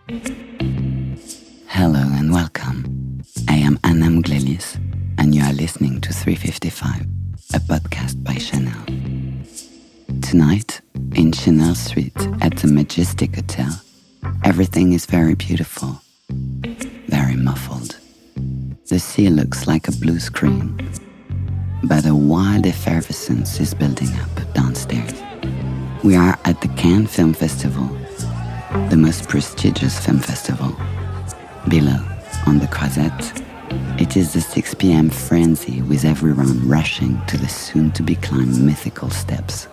Hello and welcome. I am Anna Mouglalis, and you are listening to 355, a podcast by Chanel. Tonight, in Chanel Street at the Majestic Hotel, everything is very beautiful, very muffled. The sea looks like a blue screen, but a wild effervescence is building up downstairs. We are at the Cannes Film Festival, the most prestigious film festival. Below, on the Croisette, it is the 6 p.m. frenzy with everyone rushing to the soon-to-be-climbed mythical steps.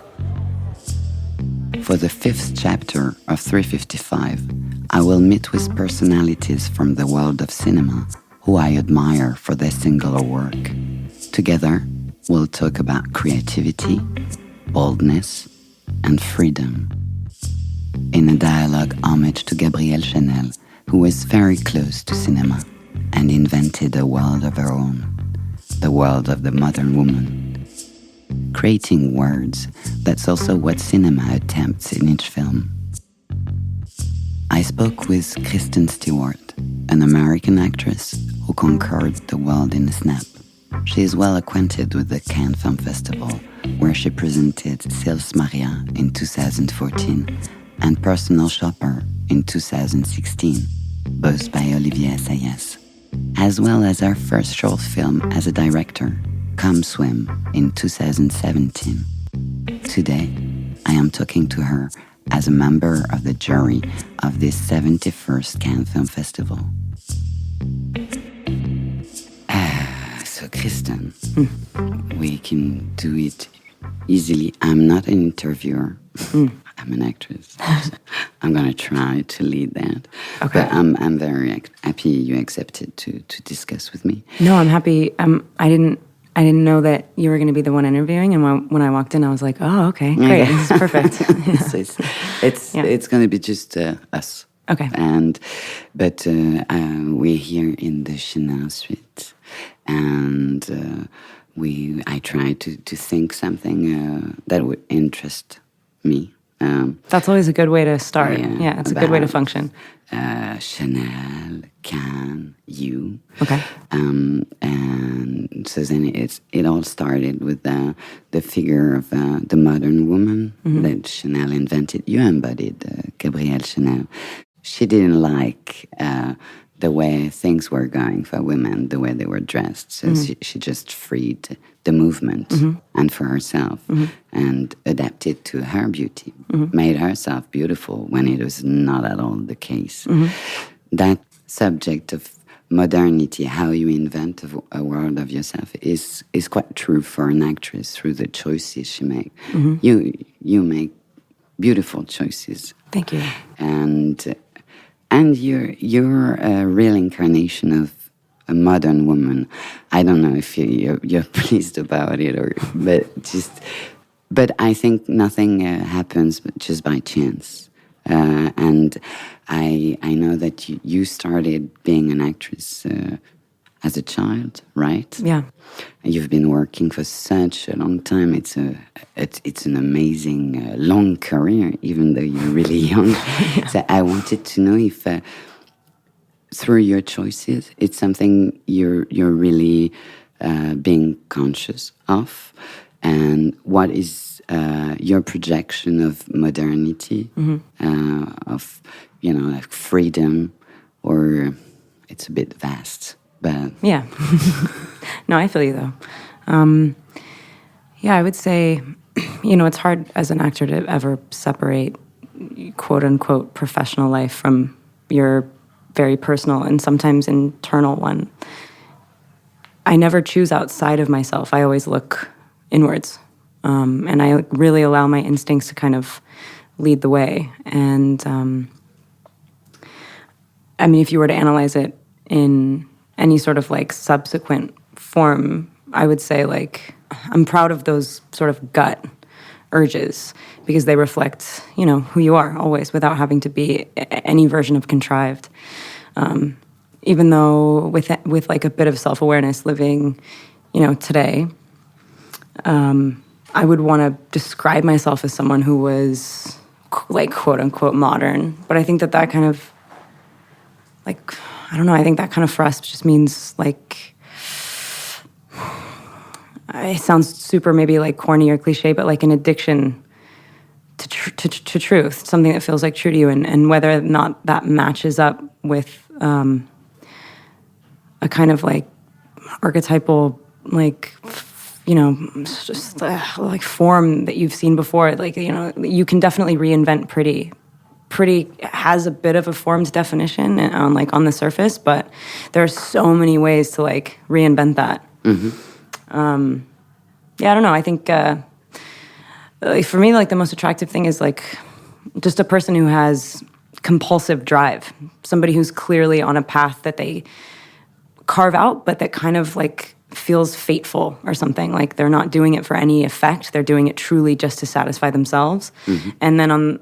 For the 5th chapter of 355, I will meet with personalities from the world of cinema who I admire for their singular work. Together, we'll talk about creativity, boldness, and freedom. In a dialogue homage to Gabrielle Chanel, who was very close to cinema and invented a world of her own, the world of the modern woman. Creating words, that's also what cinema attempts in each film. I spoke with Kristen Stewart, an American actress who conquered the world in a snap. She is well acquainted with the Cannes Film Festival, where she presented Sils Maria in 2014 and Personal Shopper in 2016, both by Olivier Assayas, as well as her first short film as a director, Come Swim, in 2017. Today, I am talking to her as a member of the jury of this 71st Cannes Film Festival. So Kristen, we can do it easily. I'm not an interviewer. I'm an actress. I'm going to try to lead that. Okay. But I'm very happy you accepted to discuss with me. No, I'm happy. I didn't know that you were going to be the one interviewing, and when I walked in, I was like, oh, okay, great, this is perfect. So it's going to be just us. Okay. But we're here in the Chanel Street, and I tried to think something that would interest me. That's always a good way to start. Yeah, it's a good way to function. Chanel, Cannes, you. Okay. And so then it all started with the figure of the modern woman that Chanel invented. You embodied Gabrielle Chanel. She didn't like the way things were going for women, the way they were dressed. So she just freed the movement and for herself and adapted to her beauty, made herself beautiful when it was not at all the case. That subject of modernity, how you invent a world of yourself, is quite true for an actress through the choices she makes. You make beautiful choices. Thank you. And you're a real incarnation of a modern woman. I don't know if you're pleased about it, but I think nothing happens just by chance. And I know that you started being an actress as a child, right? Yeah. And you've been working for such a long time. It's an amazing long career, even though you're really young. Yeah. So I wanted to know if through your choices, it's something you're really being conscious of, and what is your projection of modernity, of like freedom, or it's a bit vast. But yeah. No, I feel you, though. Yeah, I would say, it's hard as an actor to ever separate quote-unquote professional life from your very personal and sometimes internal one. I never choose outside of myself. I always look inwards. And I really allow my instincts to kind of lead the way. And, if you were to analyze it in any sort of subsequent form, I would say I'm proud of those sort of gut urges because they reflect, who you are always without having to be any version of contrived. Even though with a bit of self-awareness living, today, I would want to describe myself as someone who was quote unquote modern. But I think that kind of like, I don't know, I think that kind of for us just means like, it sounds super maybe like corny or cliche, but like an addiction to truth, something that feels like true to you, and whether or not that matches up with a kind of like archetypal, like, you know, just like form that you've seen before. Like, you know, you can definitely reinvent pretty has a bit of a formed definition on like on the surface, but there are so many ways to like reinvent that. Yeah, I don't know. I think like for me, like the most attractive thing is like just a person who has compulsive drive, somebody who's clearly on a path that they carve out, but that kind of like feels fateful or something. Like they're not doing it for any effect; they're doing it truly just to satisfy themselves. And then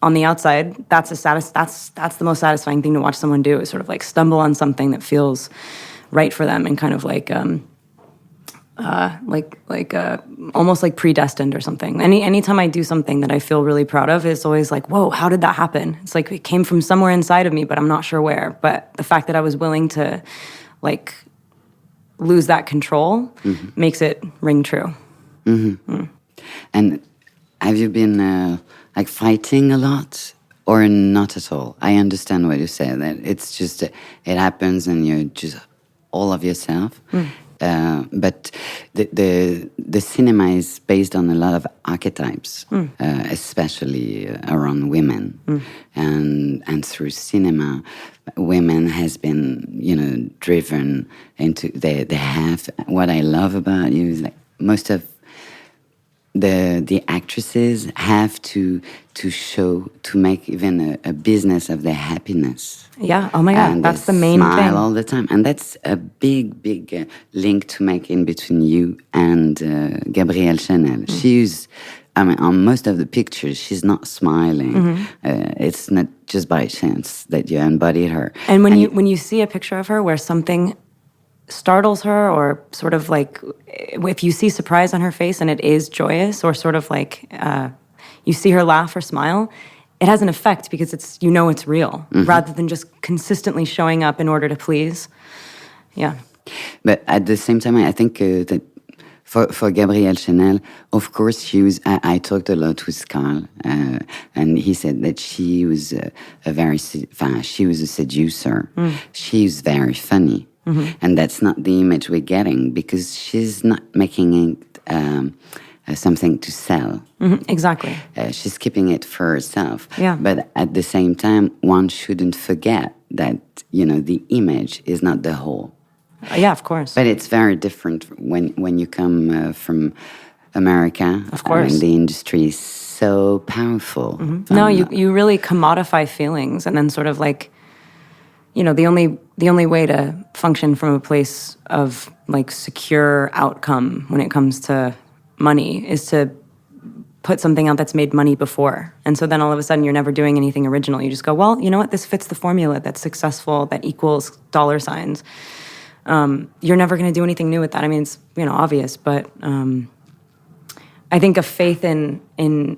on the outside, that's the most satisfying thing to watch someone do, is sort of like stumble on something that feels right for them and kind of like almost like predestined or something. Anytime I do something that I feel really proud of, it's always like, whoa, how did that happen? It's like it came from somewhere inside of me, but I'm not sure where. But the fact that I was willing to like lose that control makes it ring true. And have you been like fighting a lot or not at all? I understand what you say, that it's just it happens and you're just all of yourself. But the cinema is based on a lot of archetypes, especially around women, and through cinema, women has been, you know, driven into they have. What I love about you is like most of the actresses have to show, to make even a business of their happiness. Yeah. Oh my God, and that's the main thing. Smile all the time, and that's a big link to make in between you and Gabrielle Chanel. She's, I mean, on most of the pictures, she's not smiling. It's not just by chance that you embodied her. And when you see a picture of her where something startles her, or sort of like if you see surprise on her face and it is joyous, or sort of like you see her laugh or smile, it has an effect because it's, you know, it's real, rather than just consistently showing up in order to please. Yeah. But at the same time, I think that for Gabrielle Chanel, of course, I talked a lot with Carl, and he said that she was she was a seducer. She's very funny. And that's not the image we're getting, because she's not making it something to sell. Exactly. She's keeping it for herself. Yeah. But at the same time, one shouldn't forget that, you know, the image is not the whole. Yeah, of course. But it's very different when you come from America. Of course. And the industry is so powerful. No, you really commodify feelings, and then sort of like, you know, the only way to function from a place of like secure outcome when it comes to money is to put something out that's made money before. And so then all of a sudden you're never doing anything original. You just go, well, you know what, this fits the formula, that's successful, that equals dollar signs. You're never going to do anything new with that. I mean, it's, you know, obvious, but I think a faith in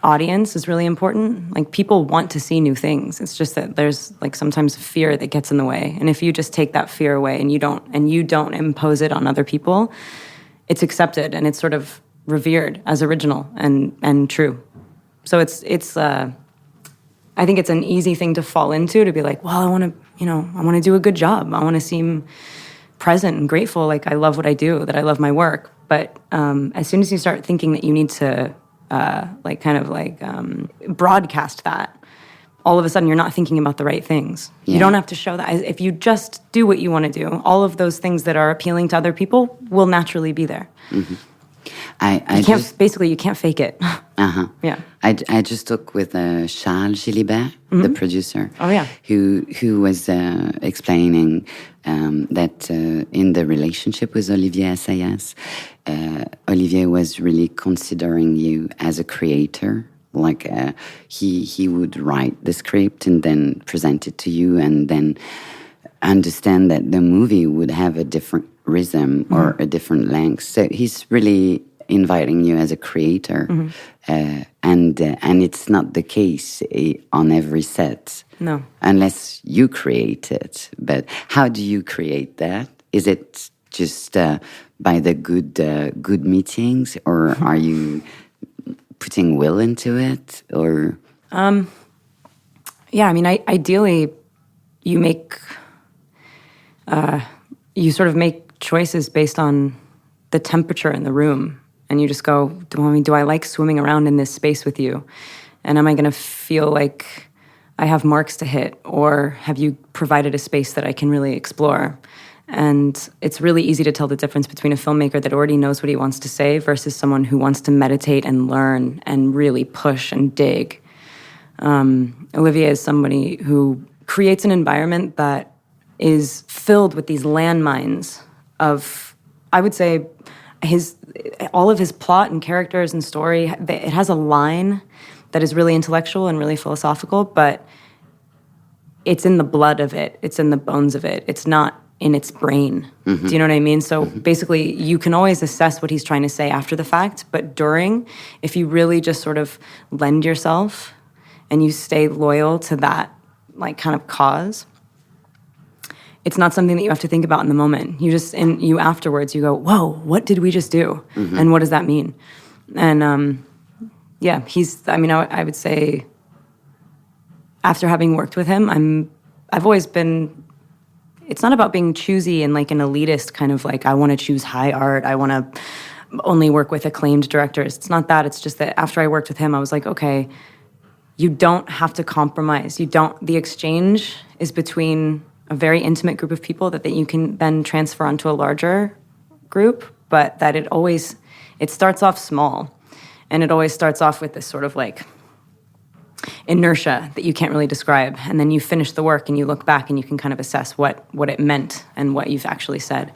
audience is really important. Like, people want to see new things. It's just that there's like sometimes fear that gets in the way. And if you just take that fear away and you don't impose it on other people, it's accepted and it's sort of revered as original and true. So it's I think it's an easy thing to fall into, to be like, well, I want to do a good job. I want to seem present and grateful, like I love what I do, that I love my work. But as soon as you start thinking that you need to broadcast that, all of a sudden you're not thinking about the right things. Yeah. You don't have to show that. If you just do what you want to do, all of those things that are appealing to other people will naturally be there. You can't fake it. Yeah. I just talked with Charles Gilibert, the producer. Oh yeah. Who was explaining that in the relationship with Olivier Assayas, Olivier was really considering you as a creator. Like he would write the script and then present it to you, and then understand that the movie would have a different rhythm or a different length. So he's really inviting you as a creator, and it's not the case on every set. No, unless you create it. But how do you create that? Is it just by the good meetings, or are you putting will into it, or? Yeah, I mean, ideally, you sort of make choices based on the temperature in the room, and you just go, do I like swimming around in this space with you? And am I going to feel like I have marks to hit, or have you provided a space that I can really explore? And it's really easy to tell the difference between a filmmaker that already knows what he wants to say versus someone who wants to meditate and learn and really push and dig. Olivier is somebody who creates an environment that is filled with these landmines of, I would say, all of his plot and characters and story. It has a line that is really intellectual and really philosophical, but it's in the blood of it. It's in the bones of it. It's not in its brain. Do you know what I mean? So basically, you can always assess what he's trying to say after the fact, but during, if you really just sort of lend yourself and you stay loyal to that like kind of cause, it's not something that you have to think about in the moment. You afterwards, you go, whoa, what did we just do? And what does that mean? And yeah, I would say after having worked with him, I've always been, it's not about being choosy and like an elitist kind of like, I want to choose high art, I want to only work with acclaimed directors. It's not that. It's just that after I worked with him, I was like, okay, you don't have to compromise. The exchange is between a very intimate group of people that you can then transfer onto a larger group, but that it starts off small, and it always starts off with this sort of like inertia that you can't really describe, and then you finish the work and you look back and you can kind of assess what it meant and what you've actually said.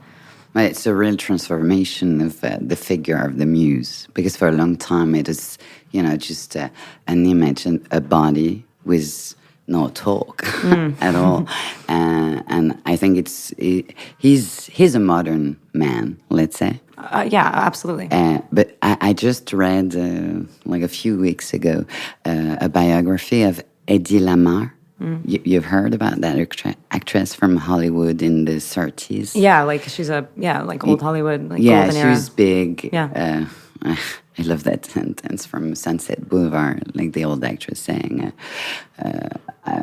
Well, it's a real transformation of the figure of the muse, because for a long time it is, just an image and a body with no talk at all. And I think he's a modern man, let's say. Yeah, absolutely. But I just read, like a few weeks ago, a biography of Eddie Lamar. You've heard about that actress from Hollywood in the 30s? Yeah, like she's old Hollywood, like yeah, golden she era. was big. Yeah. I love that sentence from Sunset Boulevard, like the old actress saying,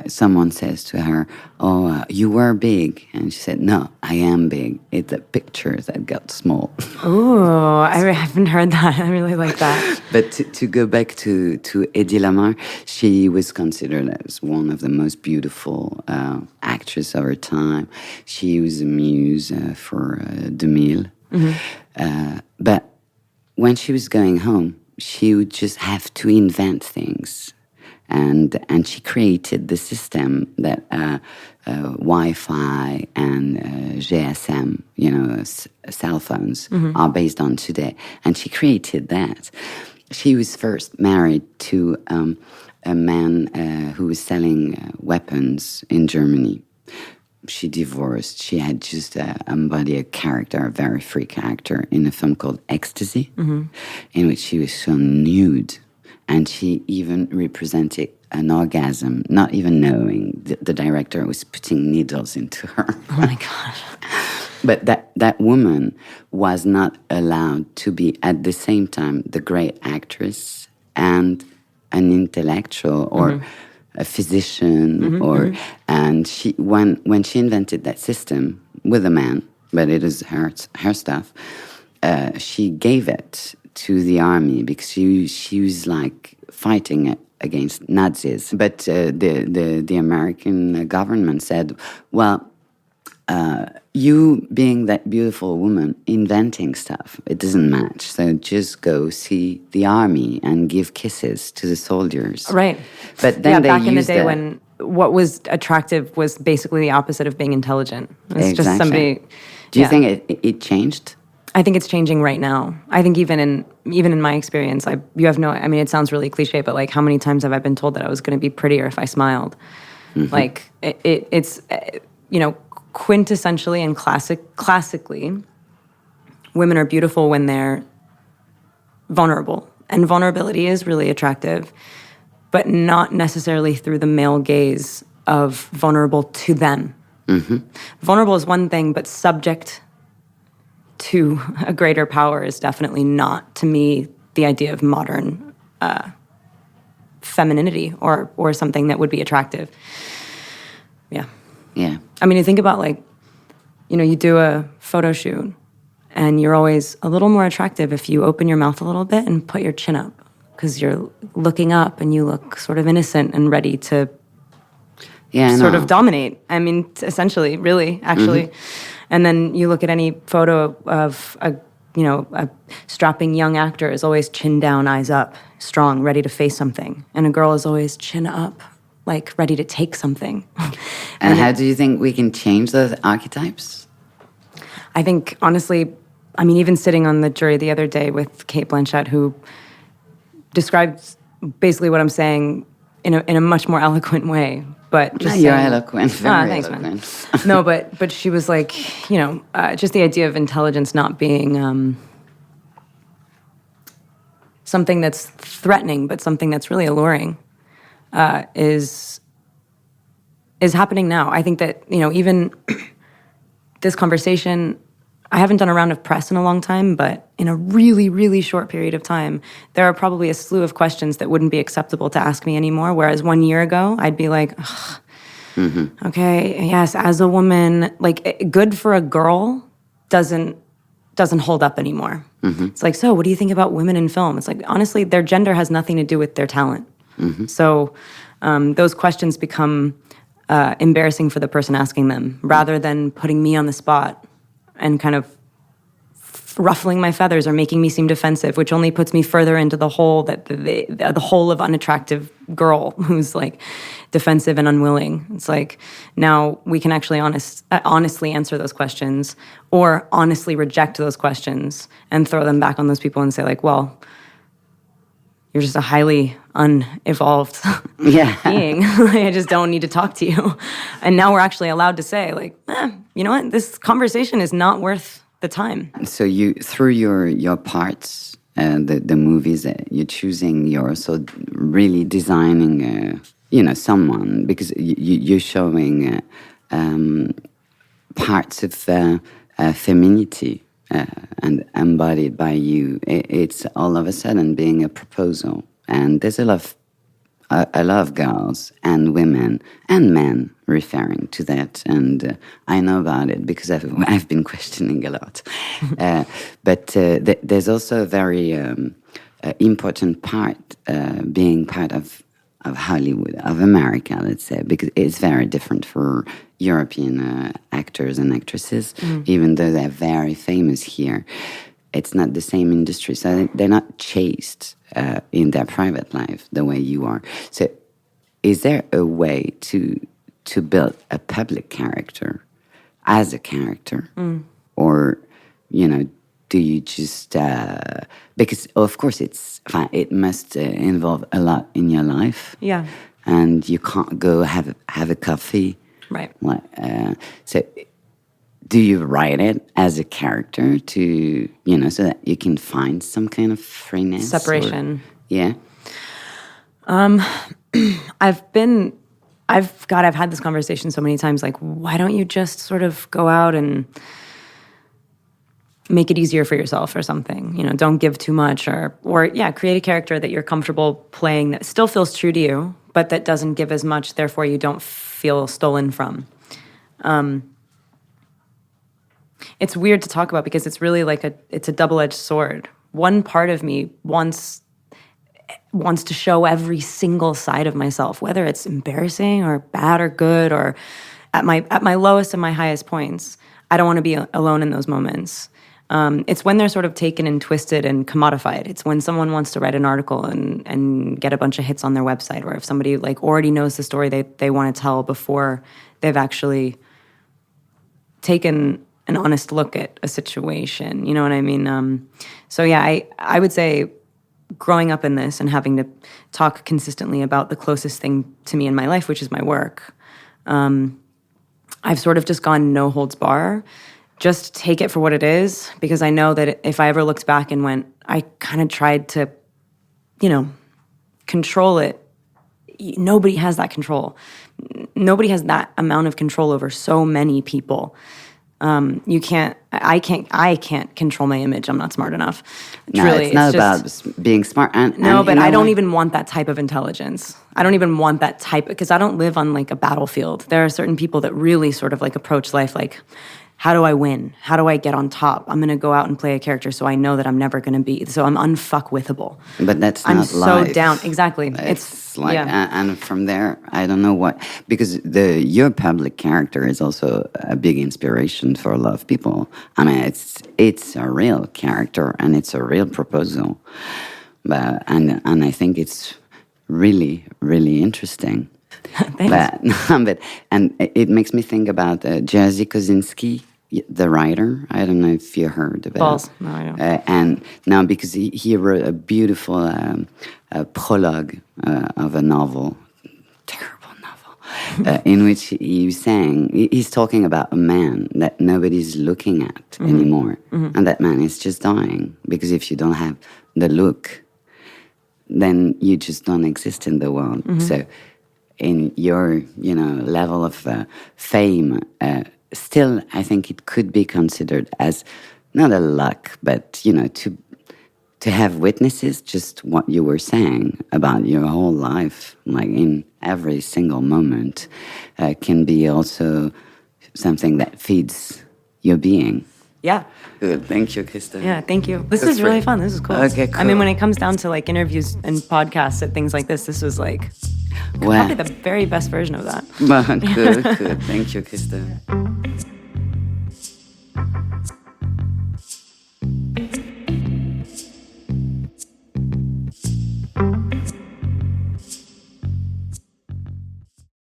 someone says to her, "Oh, you were big," and she said, "No, I am big. It's the pictures that got small." Oh, I haven't heard that. I really like that. But to go back to Eddie Lamar, she was considered as one of the most beautiful actresses of her time. She was a muse for 2000. But when she was going home, she would just have to invent things. And she created the system that Wi-Fi and GSM, cell phones, are based on today. And she created that. She was first married to a man who was selling weapons in Germany. She divorced. She had just embodied a character, a very free character, in a film called Ecstasy, in which she was shown nude. And she even represented an orgasm, not even knowing the director was putting needles into her. Oh my gosh. But that woman was not allowed to be at the same time the great actress and an intellectual or a physician, and she when she invented that system with a man, but it is her stuff. She gave it to the army because she was like fighting it against Nazis. But the American government said, well, you being that beautiful woman inventing stuff, it doesn't match. So just go see the army and give kisses to the soldiers. Right. But then back in the day when what was attractive was basically the opposite of being intelligent. It's just somebody. Do you think it changed? I think it's changing right now. I think even in my experience, it sounds really cliche, but like how many times have I been told that I was going to be prettier if I smiled? Like it's quintessentially and classically, women are beautiful when they're vulnerable. And vulnerability is really attractive, but not necessarily through the male gaze of vulnerable to them. Vulnerable is one thing, but subject to a greater power is definitely not, to me, the idea of modern femininity or something that would be attractive. Yeah. I mean, you think about, like, you do a photo shoot, and you're always a little more attractive if you open your mouth a little bit and put your chin up, because you're looking up and you look sort of innocent and ready to sort of dominate. I mean, essentially, really, actually. And then you look at any photo of a strapping young actor is always chin down, eyes up, strong, ready to face something. And a girl is always chin up, like ready to take something. And how do you think we can change those archetypes? I think, honestly, I mean, even sitting on the jury the other day with Kate Blanchett, who described basically what I'm saying in a much more eloquent way. But just you're eloquent, very thanks, eloquent. Man. No, but she was like, just the idea of intelligence not being something that's threatening, but something that's really alluring, is happening now. I think that, even this conversation, I haven't done a round of press in a long time, but in a really, really short period of time, there are probably a slew of questions that wouldn't be acceptable to ask me anymore, whereas 1 year ago, I'd be like, okay, yes, as a woman, like, good for a girl doesn't hold up anymore. It's like, so what do you think about women in film? It's like, honestly, their gender has nothing to do with their talent. So those questions become embarrassing for the person asking them, rather than putting me on the spot and kind of ruffling my feathers or making me seem defensive, which only puts me further into the hole that the hole of unattractive girl who's, like, defensive and unwilling. It's like, now we can actually honestly answer those questions, or honestly reject those questions and throw them back on those people and say, like, well, you're just a highly unevolved being. I just don't need to talk to you. And now we're actually allowed to say, like, you know what? This conversation is not worth the time. So you, through your parts, the movies that you're choosing, you're also really designing, someone, because you're showing parts of femininity. And embodied by you, it's all of a sudden being a proposal. And there's a lot of girls and women and men referring to that, and I know about it because I've been questioning a lot. But there's also a very important part, being part of Hollywood, of America, let's say, because it's very different for European actors and actresses, even though they're very famous here. It's not the same industry, so they're not chased in their private life the way you are. So is there a way to build a public character as a character? Or, do you just... because, of course, it must involve a lot in your life. Yeah. And you can't go have a coffee. Right. So do you write it as a character to, so that you can find some kind of freeness? Separation. Yeah. I've had this conversation so many times, like, why don't you just sort of go out and make it easier for yourself or something? Don't give too much, or create a character that you're comfortable playing that still feels true to you, but that doesn't give as much, therefore you don't feel stolen from. It's weird to talk about because it's really like it's a double-edged sword. One part of me wants to show every single side of myself, whether it's embarrassing or bad or good, or at my lowest and my highest points. I don't want to be alone in those moments. It's when they're sort of taken and twisted and commodified. It's when someone wants to write an article and get a bunch of hits on their website, or if somebody, like, already knows the story they want to tell before they've actually taken an honest look at a situation. You know what I mean? So yeah, I would say, growing up in this and having to talk consistently about the closest thing to me in my life, which is my work, I've sort of just gone no holds bar, just take it for what it is, because I know that if I ever looked back and went, I kind of tried to, control it. Nobody has that control. Nobody has that amount of control over so many people. I can't control my image. I'm not smart enough. Truly, it's not about being smart. But I don't even want that type of intelligence. I don't even want that type, because I don't live on like a battlefield. There are certain people that really sort of like approach life like, how do I win? How do I get on top? I'm going to go out and play a character so I know that I'm never going to be. So I'm unfuckwithable. But that's not life. I'm so down. Exactly. It's like, and from there, I don't know what, because your public character is also a big inspiration for a lot of people. I mean, it's a real character and it's a real proposal. But and I think it's really, really interesting. But it makes me think about Jerzy Kosinski, the writer. I don't know if you heard of it. Balls. No, I don't. And now, because he wrote a beautiful prologue of a novel, terrible novel, in which he's talking about a man that nobody's looking at anymore. And that man is just dying, because if you don't have the look, then you just don't exist in the world. So in your, level of fame, still, I think it could be considered as not a luck, but, to have witnesses, just what you were saying about your whole life, like in every single moment, can be also something that feeds your being. Yeah. Good. Thank you, Kristen. Yeah, thank you. This is really fun. This is cool. Okay, cool. I mean, when it comes down to like interviews and podcasts and things like this was like probably the very best version of that. Good. Thank you, Kristen.